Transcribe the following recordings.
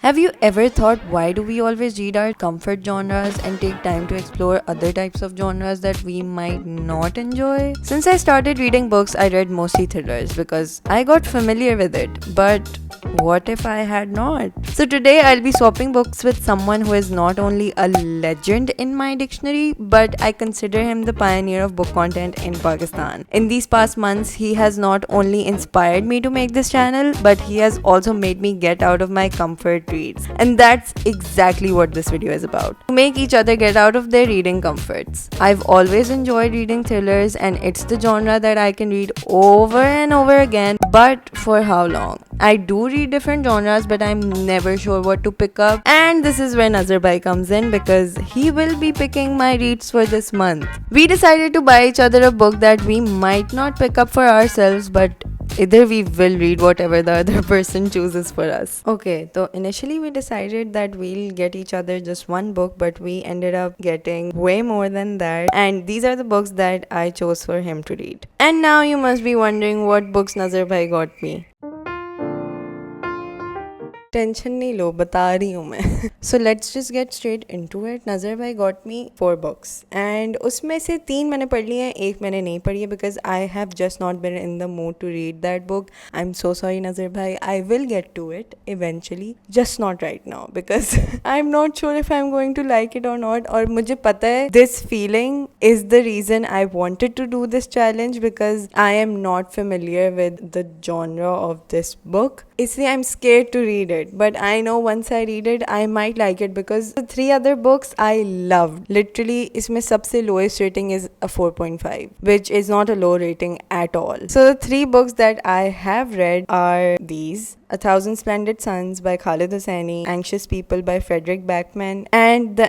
Have you ever thought, why do we always read our comfort genres and take time to explore other types of genres that we might not enjoy? Since I started reading books, I read mostly thrillers because I got familiar with it. But what if I had not? So today I'll be swapping books with someone who is not only a legend in my dictionary, but I consider him the pioneer of book content in Pakistan. In these past months, he has not only inspired me to make this channel, but he has also made me get out of my comfort reads. And that's exactly what this video is about. To make each other get out of their reading comforts. I've always enjoyed reading thrillers, and it's the genre that I can read over and over again, but for how long? I do read different genres, but I'm never sure what to pick up. And this is where Nazar Bhai comes in because he will be picking my reads for this month. We decided to buy each other a book that we might not pick up for ourselves, but either we will read whatever the other person chooses for us. Okay, so initially we decided that we'll get each other just one book, but we ended up getting way more than that. And these are the books that I chose for him to read. And now you must be wondering what books Nazar Bhai got me. Tension नहीं लो, बता रही हूँ मैं. So let's just get straight into it. नज़र भाई got me 4 books and उसमें से 3 मैंने पढ़ ली हैं, एक मैंने नहीं पढ़ी है because I have just not been in the mood to read that book. I am so sorry Nazar भाई, I will get to it eventually, just not right now because I am not sure if I am going to like it or not. और मुझे पता है this feeling is the reason I wanted to do this challenge because I am not familiar with the genre of this book. इसलिए I am scared to read it, but I know once I read it I might like it because the 3 other books I loved. Literally इसमें सबसे lowest rating is a 4.5, which is not a low rating at all. So the 3 books that I have read are these: A Thousand Splendid Suns by Khalid Hosseini, Anxious People by Frederick Backman, and the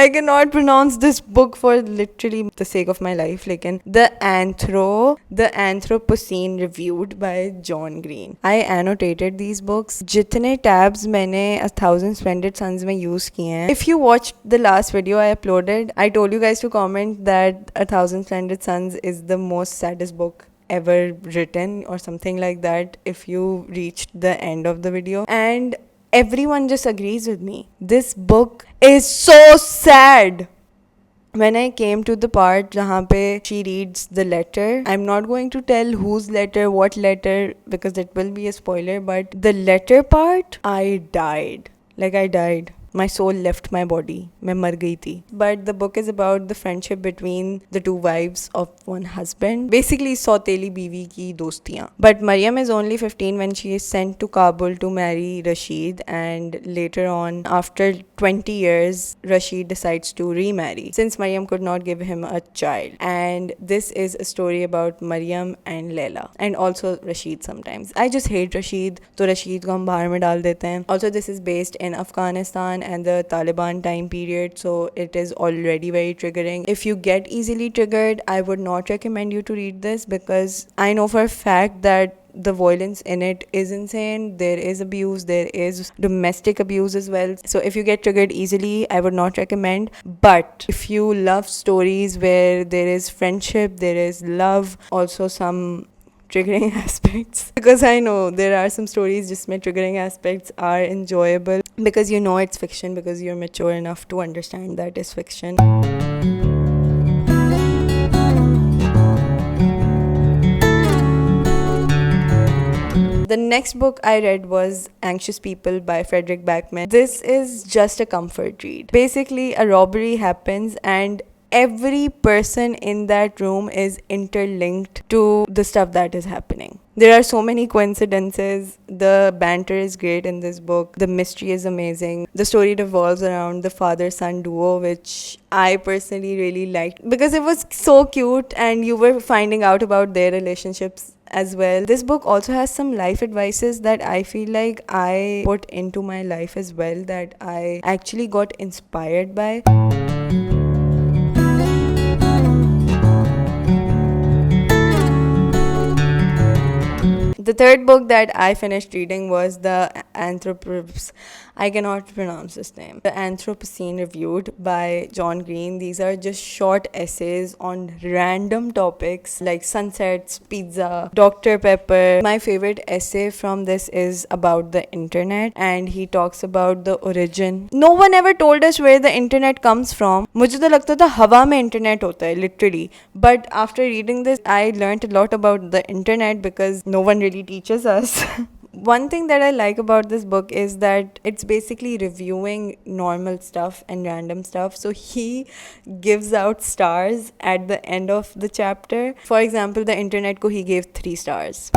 I cannot pronounce this book for literally the sake of my life. Lekin the Anthropocene reviewed by John Green. I annotated these books. जितने tabs मैंने A Thousand Splendid Suns में use किए हैं. If you watched the last video I uploaded, I told you guys to comment that A Thousand Splendid Suns is the most saddest book ever written or something like that if you reached the end of the video, and everyone just agrees with me. This book is so sad. When I came to the part jahan pe she reads the letter, I'm not going to tell whose letter, what letter, because that will be a spoiler, but the letter part, I died. Like I died. My soul left my body. मैं मर गई थी. But the book is about the friendship between the 2 wives of one husband. Basically, सौतेली बीवी की दोस्तियाँ. But Maryam is only 15 when she is sent to Kabul to marry Rashid, and later on, after 20 years, Rashid decides to remarry since Maryam could not give him a child. And this is a story about Maryam and Leila, and also Rashid sometimes. I just hate Rashid, तो Rashid को हम बाहर में डाल देते हैं. Also, this is based in Afghanistan and the Taliban time period, so it is already very triggering. If you get easily triggered, I would not recommend you to read this because I know for a fact that the violence in it is insane. There is abuse, there is domestic abuse as well. So if you get triggered easily, I would not recommend. But if you love stories where there is friendship, there is love, also some triggering aspects, because I know there are some stories jisme triggering aspects are enjoyable because you know it's fiction, because you're mature enough to understand that it's fiction. The next book I read was Anxious People by Frederick Backman. This is just a comfort read. Basically, a robbery happens and every person in that room is interlinked to the stuff that is happening. There are so many coincidences. The banter is great in this book. The mystery is amazing. The story revolves around the father-son duo, which I personally really liked because it was so cute and you were finding out about their relationships as well. This book also has some life advices that I feel like I put into my life as well, that I actually got inspired by. The third book that I finished reading was the I cannot pronounce this name. The Anthropocene Reviewed by John Green. These are just short essays on random topics like sunsets, pizza, Dr. Pepper. My favorite essay from this is about the internet, and he talks about the origin. No one ever told us where the internet comes from. मुझे तो लगता था हवा में internet होता है literally. But after reading this, I learned a lot about the internet because no one really teaches us. One thing that I like about this book is that it's basically reviewing normal stuff and random stuff. So he gives out stars at the end of the chapter. For example, the internet ko he gave 3 stars.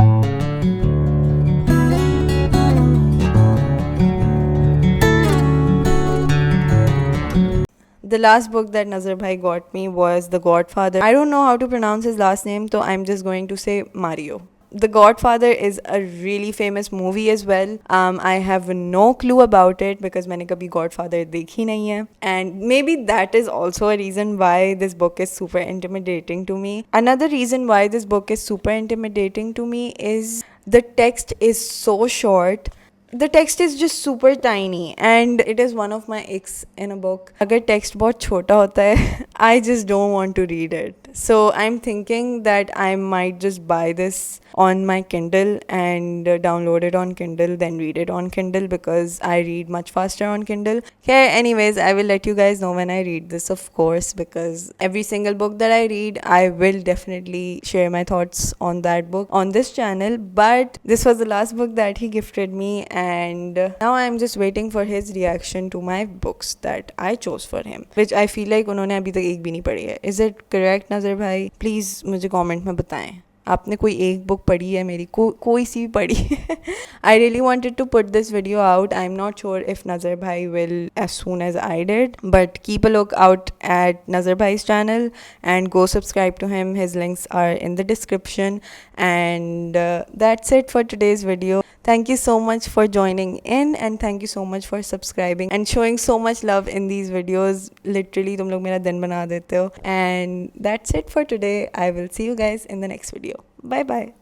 The last book that Nazar Bhai got me was The Godfather. I don't know how to pronounce his last name, so I'm just going to say Mario. The Godfather is a really famous movie as well. I have no clue about it because मैंने कभी Godfather देखी नहीं है. And maybe that is also a reason why this book is super intimidating to me. Another reason why this book is super intimidating to me is the text is so short. The text is just super tiny and it is one of my icks in a book. अगर text बहुत छोटा होता है, I just don't want to read it. So I'm thinking that I might just buy this on my Kindle and download it on Kindle, then read it on Kindle because I read much faster on Kindle. Okay, anyways, I will let you guys know when I read this, of course, because every single book that I read, I will definitely share my thoughts on that book on this channel. But this was the last book that he gifted me, and now I'm just waiting for his reaction to my books that I chose for him, which I feel like उन्होंने अभी तक एक भी नहीं पढ़ी है. Is it correct, नज़र भाई? Please मुझे comment में बताएं. आपने कोई एक बुक पढ़ी है मेरी, कोई सी भी पढ़ी है. I really wanted to put this video out. I'm not sure if Nazar Bhai will as soon as I did, but keep a look out at Nazar Bhai's channel and go subscribe to him. His links are in the description. And that's it for today's video. Thank you so much for joining in, and thank you so much for subscribing and showing so much love in these videos. Literally तुम लोग मेरा दिन बना देते हो. And that's it for today. I will see you guys in the next video. Bye bye.